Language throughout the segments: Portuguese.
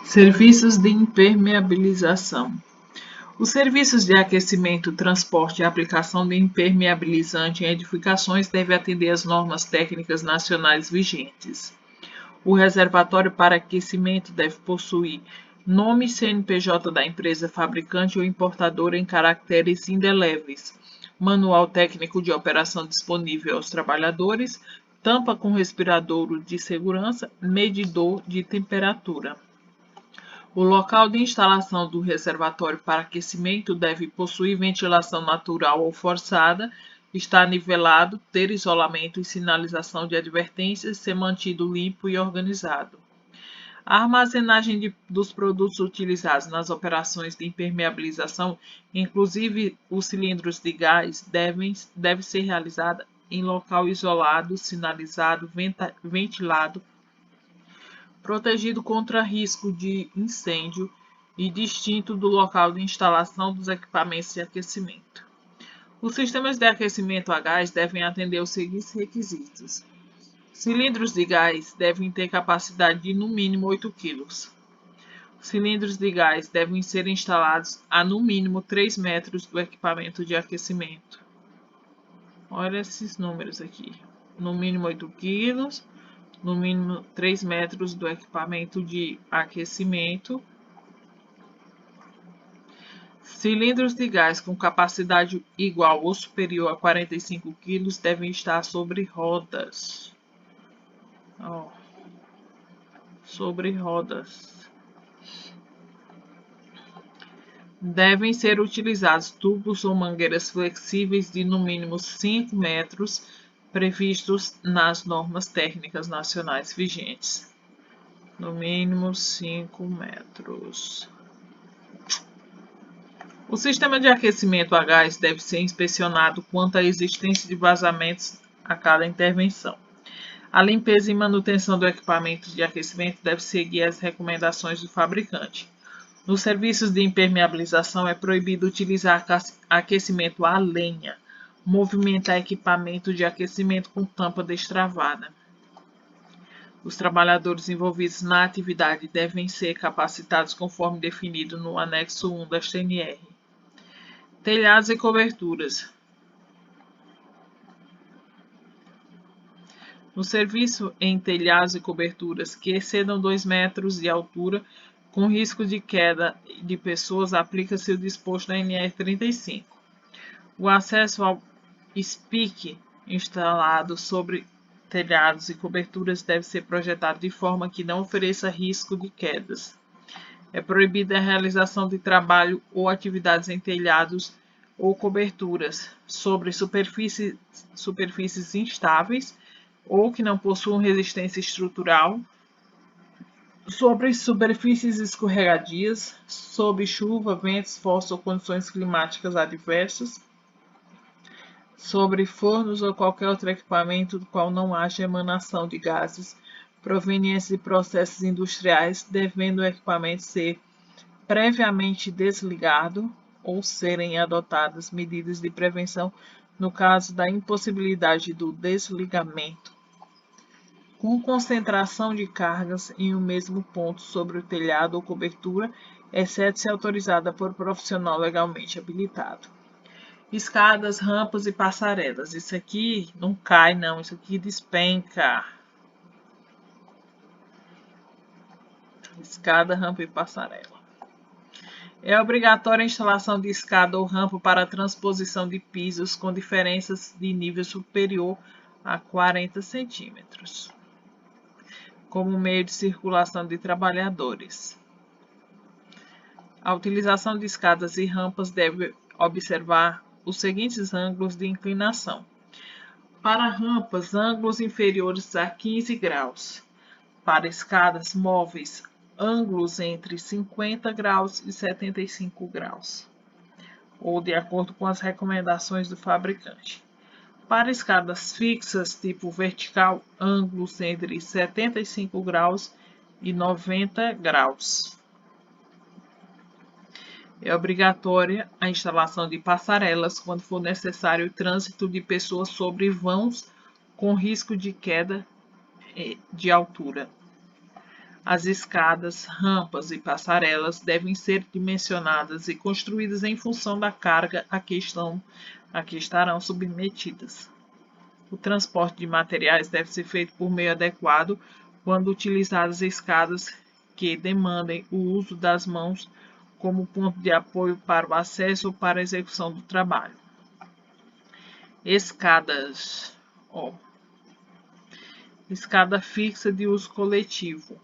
Serviços de impermeabilização. Os serviços de aquecimento, transporte e aplicação de impermeabilizante em edificações devem atender às normas técnicas nacionais vigentes. O reservatório para aquecimento deve possuir nome e CNPJ da empresa fabricante ou importadora em caracteres indeléveis, manual técnico de operação disponível aos trabalhadores, tampa com respiradouro de segurança, medidor de temperatura. O local de instalação do reservatório para aquecimento deve possuir ventilação natural ou forçada, estar nivelado, ter isolamento e sinalização de advertências, ser mantido limpo e organizado. A armazenagem dos produtos utilizados nas operações de impermeabilização, inclusive os cilindros de gás, deve ser realizada em local isolado, sinalizado, ventilado, protegido contra risco de incêndio e distinto do local de instalação dos equipamentos de aquecimento. Os sistemas de aquecimento a gás devem atender os seguintes requisitos. Cilindros de gás devem ter capacidade de no mínimo 8 kg. Cilindros de gás devem ser instalados a no mínimo 3 metros do equipamento de aquecimento. Olha esses números aqui. No mínimo 8 kg, no mínimo 3 metros do equipamento de aquecimento. Cilindros de gás com capacidade igual ou superior a 45 kg devem estar sobre rodas. Sobre rodas. Devem ser utilizados tubos ou mangueiras flexíveis de no mínimo 5 metros, previstos nas normas técnicas nacionais vigentes. No mínimo 5 metros. O sistema de aquecimento a gás deve ser inspecionado quanto à existência de vazamentos a cada intervenção. A limpeza e manutenção do equipamento de aquecimento deve seguir as recomendações do fabricante. Nos serviços de impermeabilização é proibido utilizar aquecimento a lenha, movimentar equipamento de aquecimento com tampa destravada. Os trabalhadores envolvidos na atividade devem ser capacitados conforme definido no anexo 1 da CNR. Telhados e coberturas. No serviço em telhados e coberturas que excedam 2 metros de altura, com risco de queda de pessoas, aplica-se o disposto da NR 35. O acesso ao SPIC instalado sobre telhados e coberturas deve ser projetado de forma que não ofereça risco de quedas. É proibida a realização de trabalho ou atividades em telhados ou coberturas sobre superfícies instáveis ou que não possuam resistência estrutural, sobre superfícies escorregadias, sob chuva, ventos fortes ou condições climáticas adversas, sobre fornos ou qualquer outro equipamento do qual não haja emanação de gases provenientes de processos industriais, devendo o equipamento ser previamente desligado ou serem adotadas medidas de prevenção no caso da impossibilidade do desligamento, com concentração de cargas em um mesmo ponto sobre o telhado ou cobertura, exceto se autorizada por profissional legalmente habilitado. Escadas, rampas e passarelas. Isso aqui não cai, não. Isso aqui despenca. Escada, rampa e passarela. É obrigatória a instalação de escada ou rampa para a transposição de pisos com diferenças de nível superior a 40 centímetros, como meio de circulação de trabalhadores. A utilização de escadas e rampas deve observar os seguintes ângulos de inclinação. Para rampas, ângulos inferiores a 15 graus. Para escadas móveis, ângulos entre 50 graus e 75 graus, ou de acordo com as recomendações do fabricante. Para escadas fixas tipo vertical, ângulos entre 75 graus e 90 graus. É obrigatória a instalação de passarelas quando for necessário o trânsito de pessoas sobre vãos com risco de queda de altura. As escadas, rampas e passarelas devem ser dimensionadas e construídas em função da carga a que estarão submetidas. O transporte de materiais deve ser feito por meio adequado quando utilizadas escadas que demandem o uso das mãos como ponto de apoio para o acesso ou para a execução do trabalho. Escadas. Escada fixa de uso coletivo.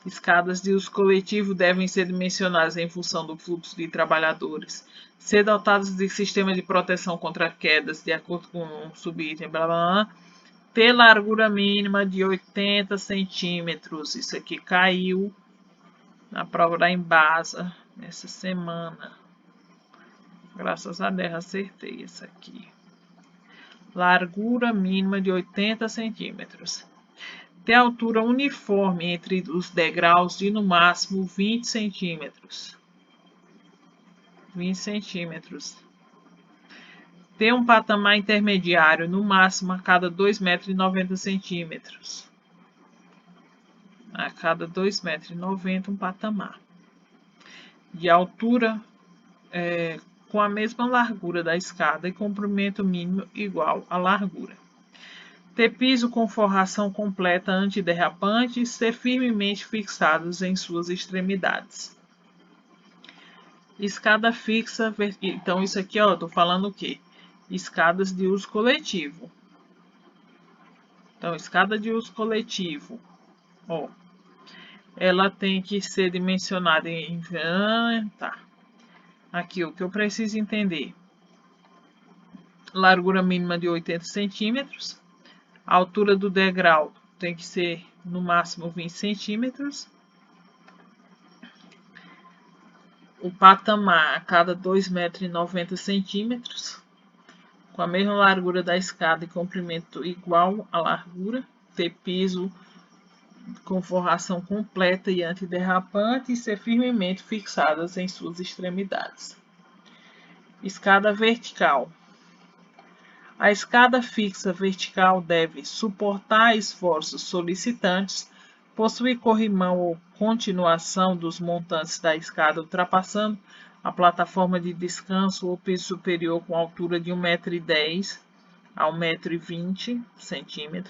Escadas de uso coletivo devem ser dimensionadas em função do fluxo de trabalhadores, ser dotadas de sistema de proteção contra quedas, de acordo com o subitem, blá blá blá, ter largura mínima de 80 centímetros. Isso aqui caiu na prova da Embasa essa semana. Graças a Deus acertei isso aqui. Largura mínima de 80 centímetros. Ter altura uniforme entre os degraus de no máximo 20 centímetros. 20 centímetros. Ter um patamar intermediário no máximo a cada 2,90 metros. A cada 2,90 metros um patamar. De altura com a mesma largura da escada e comprimento mínimo igual à largura. Ter piso com forração completa antiderrapante e ser firmemente fixados em suas extremidades. Escada fixa, então isso aqui, ó, eu tô falando o quê? Escadas de uso coletivo. Então, escada de uso coletivo, ó, ela tem que ser dimensionada em... Tá. Aqui, o que eu preciso entender. Largura mínima de 80 centímetros. A altura do degrau tem que ser no máximo 20 centímetros. O patamar a cada 2,90 metros. Com a mesma largura da escada e comprimento igual à largura. Ter piso com forração completa e antiderrapante e ser firmemente fixadas em suas extremidades. Escada vertical. A escada fixa vertical deve suportar esforços solicitantes, possuir corrimão ou continuação dos montantes da escada ultrapassando a plataforma de descanso ou piso superior com altura de 1,10 m a 1,20 m,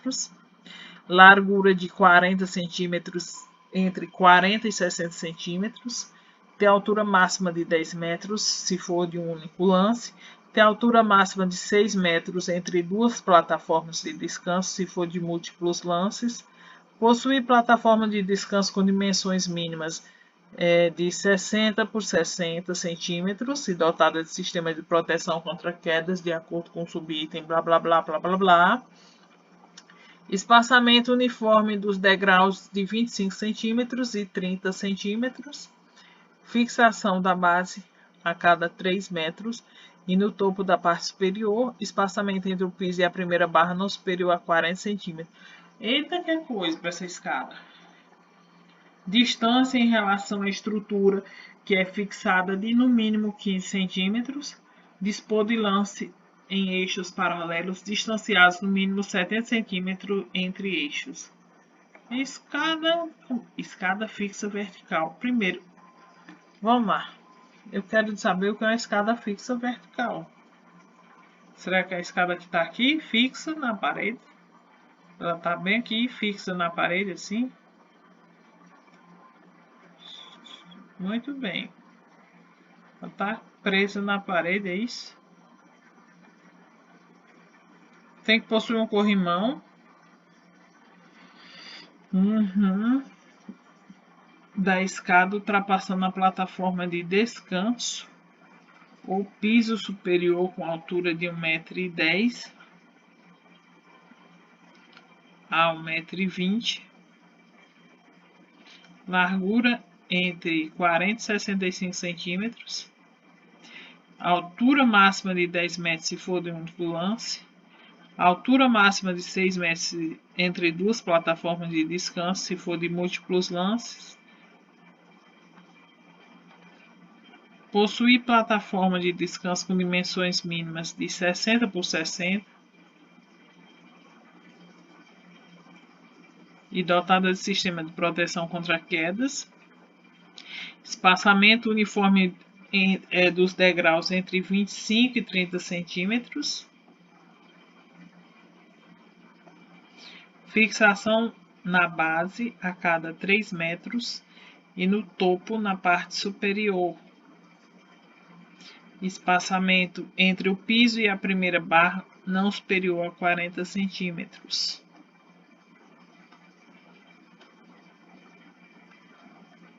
largura de 40 centímetros entre 40 e 60 centímetros, ter altura máxima de 10 metros se for de um único lance, ter altura máxima de 6 metros entre duas plataformas de descanso se for de múltiplos lances, possuir plataforma de descanso com dimensões mínimas de 60 por 60 centímetros e dotada de sistema de proteção contra quedas de acordo com o subitem blá blá blá blá blá blá. Espaçamento uniforme dos degraus de 25 centímetros e 30 centímetros. Fixação da base a cada 3 metros e no topo da parte superior, espaçamento entre o piso e a primeira barra não superior a 40 centímetros. Eita, que coisa para essa escada. Distância em relação à estrutura, que é fixada de no mínimo 15 centímetros. Dispor de lance em eixos paralelos, distanciados no mínimo 70 centímetros entre eixos. Escada fixa vertical. Primeiro, vamos lá. Eu quero saber o que é uma escada fixa vertical. Será que a escada que está aqui, fixa na parede? Ela está bem aqui, fixa na parede, assim? Muito bem. Ela está presa na parede, é isso? Tem que possuir um corrimão. Da escada ultrapassando a plataforma de descanso ou piso superior com altura de 1,10 m a 1,20 m, largura entre 40 e 65 centímetros, altura máxima de 10 metros se for de um lance, altura máxima de 6 metros entre duas plataformas de descanso se for de múltiplos lances, possuir plataforma de descanso com dimensões mínimas de 60 por 60 e dotada de sistema de proteção contra quedas. Espaçamento uniforme dos degraus entre 25 e 30 centímetros. Fixação na base a cada 3 metros e no topo na parte superior. Espaçamento entre o piso e a primeira barra não superior a 40 centímetros.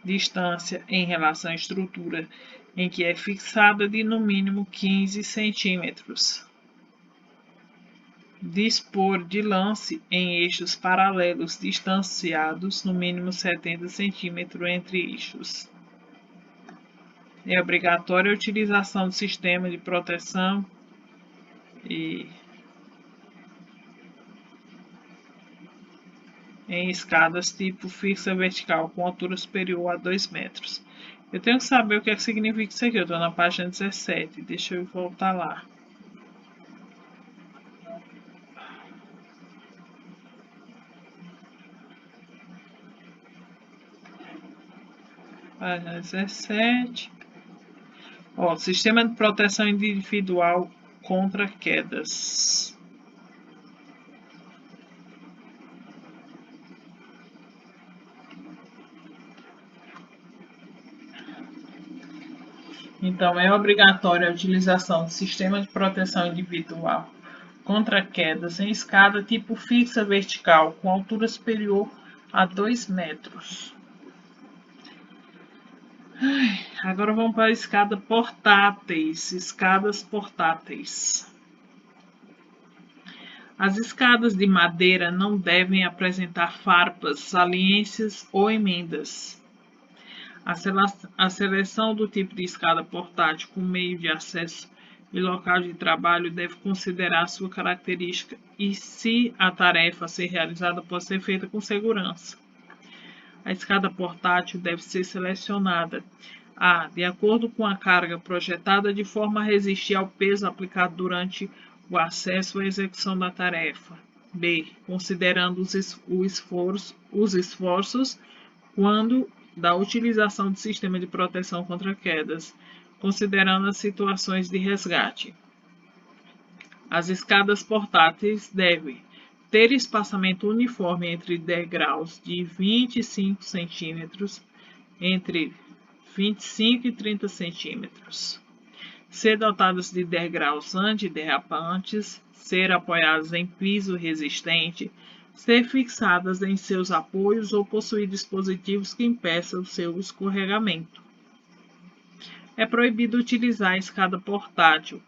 Distância em relação à estrutura em que é fixada de no mínimo 15 centímetros. Dispor de lance em eixos paralelos distanciados no mínimo 70 centímetros entre eixos. É obrigatória a utilização do sistema de proteção em escadas tipo fixa vertical com altura superior a 2 metros. Eu tenho que saber o que significa isso aqui. Eu estou na página 17. Deixa eu voltar lá. Página 17. Sistema de proteção individual contra quedas. Então, é obrigatória a utilização do sistema de proteção individual contra quedas em escada tipo fixa vertical com altura superior a 2 metros. Agora vamos para a escada portáteis, escadas portáteis. As escadas de madeira não devem apresentar farpas, saliências ou emendas. A seleção do tipo de escada portátil com meio de acesso e local de trabalho deve considerar sua característica e se a tarefa a ser realizada pode ser feita com segurança. A escada portátil deve ser selecionada de acordo com a carga projetada de forma a resistir ao peso aplicado durante o acesso ou execução da tarefa. B. Considerando os esforços quando da utilização de sistema de proteção contra quedas, considerando as situações de resgate. As escadas portáteis devem ter espaçamento uniforme entre degraus de 25 centímetros, entre 25 e 30 centímetros. Ser dotadas de degraus antiderrapantes, ser apoiadas em piso resistente, ser fixadas em seus apoios ou possuir dispositivos que impeçam o seu escorregamento. É proibido utilizar a escada portátil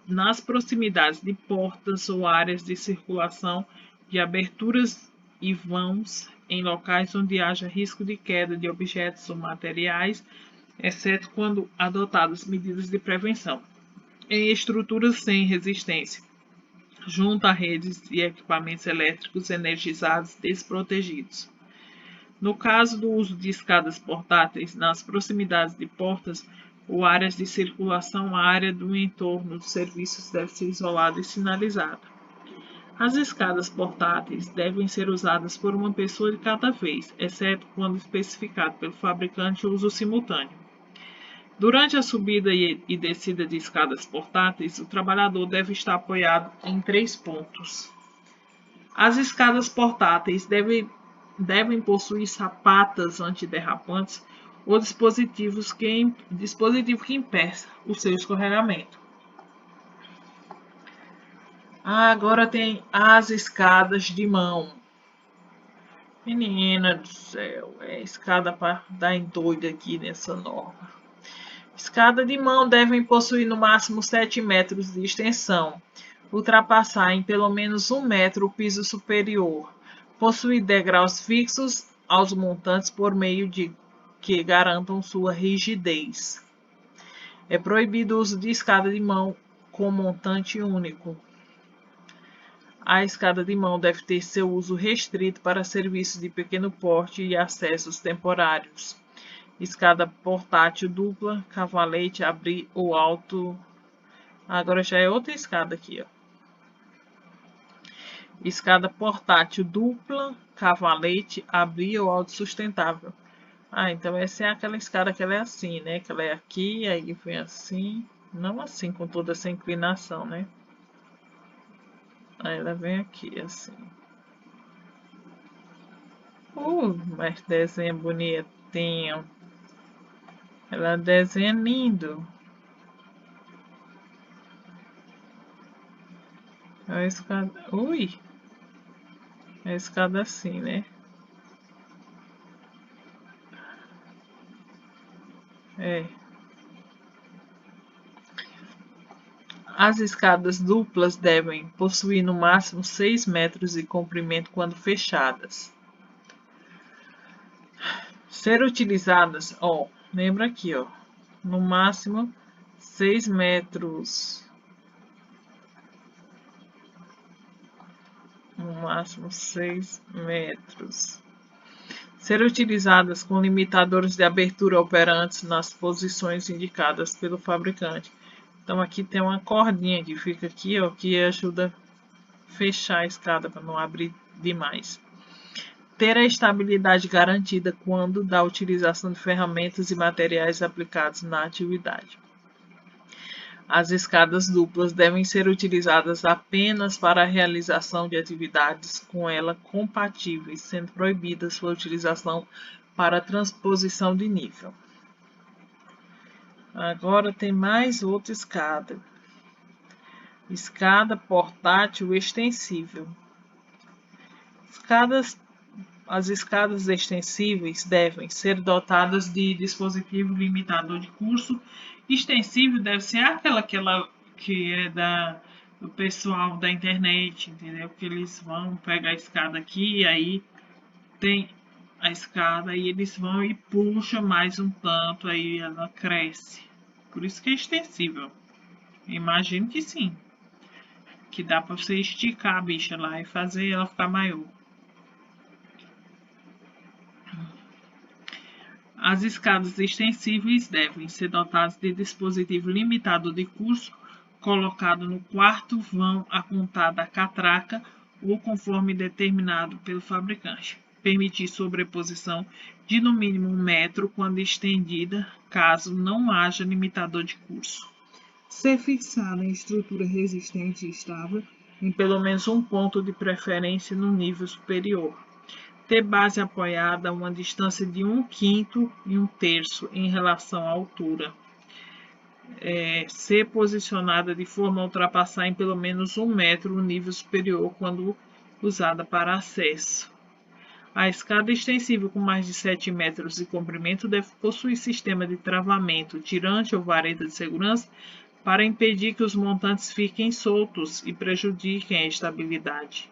nas proximidades de portas ou áreas de circulação, de aberturas e vãos, em locais onde haja risco de queda de objetos ou materiais, exceto quando adotadas medidas de prevenção. Em estruturas sem resistência, junto a redes e equipamentos elétricos energizados desprotegidos. No caso do uso de escadas portáteis nas proximidades de portas ou áreas de circulação, a área do entorno dos serviços deve ser isolada e sinalizada. As escadas portáteis devem ser usadas por uma pessoa de cada vez, exceto quando especificado pelo fabricante o uso simultâneo. Durante a subida e descida de escadas portáteis, o trabalhador deve estar apoiado em 3 pontos. As escadas portáteis devem possuir sapatas antiderrapantes ou dispositivo que impeça o seu escorregamento. Agora tem as escadas de mão. Menina do céu, é escada para dar doido aqui nessa norma. Escada de mão devem possuir no máximo 7 metros de extensão, ultrapassar em pelo menos 1 metro o piso superior, possuir degraus fixos aos montantes por meio de que garantam sua rigidez. É proibido o uso de escada de mão com montante único. A escada de mão deve ter seu uso restrito para serviços de pequeno porte e acessos temporários. Escada portátil dupla, cavalete, abrir ou alto. Agora já é outra escada aqui, ó. Escada portátil dupla, cavalete, abrir ou autossustentável. Ah, então essa é aquela escada que ela é assim, né? Que ela é aqui, aí vem assim. Não assim, com toda essa inclinação, né? Aí ela vem aqui, assim. Mas desenha bonitinho. Ela desenha lindo. É a escada. Ui! É a escada assim, né? É. As escadas duplas devem possuir no máximo 6 metros de comprimento quando fechadas. Ser utilizadas, ó, lembra aqui, ó, no máximo 6 metros. No máximo 6 metros. Ser utilizadas com limitadores de abertura operantes nas posições indicadas pelo fabricante. Então aqui tem uma cordinha que fica aqui, ó, que ajuda a fechar a escada para não abrir demais. Ter a estabilidade garantida quando da utilização de ferramentas e materiais aplicados na atividade. As escadas duplas devem ser utilizadas apenas para a realização de atividades com ela compatíveis, sendo proibida sua utilização para transposição de nível. Agora tem mais outra escada. Escada portátil extensível. As escadas extensíveis devem ser dotadas de dispositivo limitador de curso. Extensível deve ser aquela que é do pessoal da internet, entendeu? Que eles vão pegar a escada aqui e aí tem a escada e eles vão e puxam mais um tanto, aí ela cresce. Por isso que é extensível. Imagino que sim. Que dá para você esticar a bicha lá e fazer ela ficar maior. As escadas extensíveis devem ser dotadas de dispositivo limitador de curso colocado no quarto vão a contar da catraca ou conforme determinado pelo fabricante. Permitir sobreposição de no mínimo 1 metro quando estendida, caso não haja limitador de curso. Ser fixada em estrutura resistente e estável em pelo menos um ponto de preferência no nível superior. Ter base apoiada a uma distância de 1/5 e 1/3 em relação à altura. Ser posicionada de forma a ultrapassar em pelo menos 1 metro o nível superior quando usada para acesso. A escada extensível com mais de 7 metros de comprimento deve possuir sistema de travamento, tirante ou vareta de segurança para impedir que os montantes fiquem soltos e prejudiquem a estabilidade.